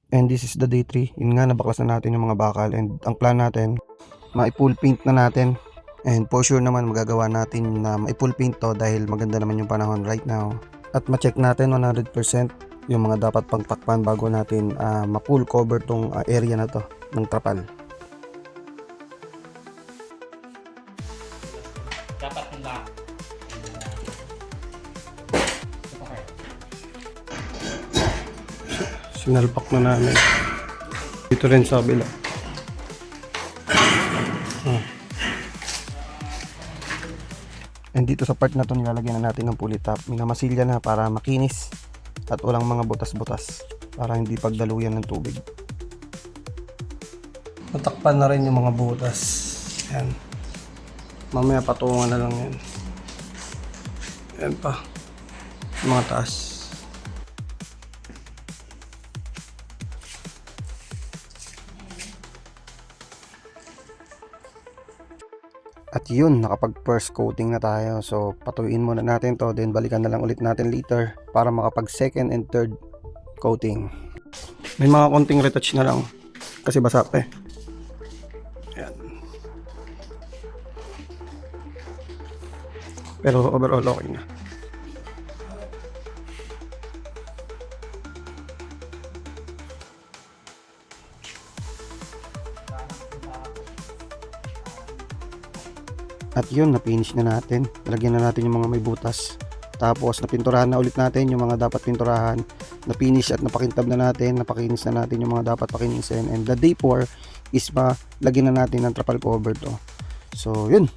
And this is the day 3. Yun nga, nabaklas na natin yung mga bakal. And ang plan natin, ma-full paint na natin. And for sure naman magagawa natin na ma-full paint to dahil maganda naman yung panahon right now. At ma-check natin 100% yung mga dapat pang takpan bago natin ma-full cover tong area na to ng trapal. Dapat nila Sinalpak na namin. Dito rin sa kabila. And dito sa part na to nilalagyan na natin ng pulley top. Minamasilya na para makinis at walang mga butas-butas para hindi pagdaluyan ng tubig. Natakpan na rin yung mga butas. Yan. Mamaya patungan na lang yan. Yan pa. Yung mga taas. At yun, nakapag first coating na tayo. So patuloyin muna natin to, then balikan na lang ulit natin later para makapag second and third coating. May mga konting retouch na lang kasi basa pa eh. Ayan. Pero overall okay na. At yun, na-finish na natin. Nalagyan na natin yung mga may butas. Tapos napinturahan na ulit natin yung mga dapat pinturahan. Na-finish at napakintab na natin. Napakinis na natin yung mga dapat pakinisin. And the day 4 is lagyan na natin ng trapal cover to. So yun.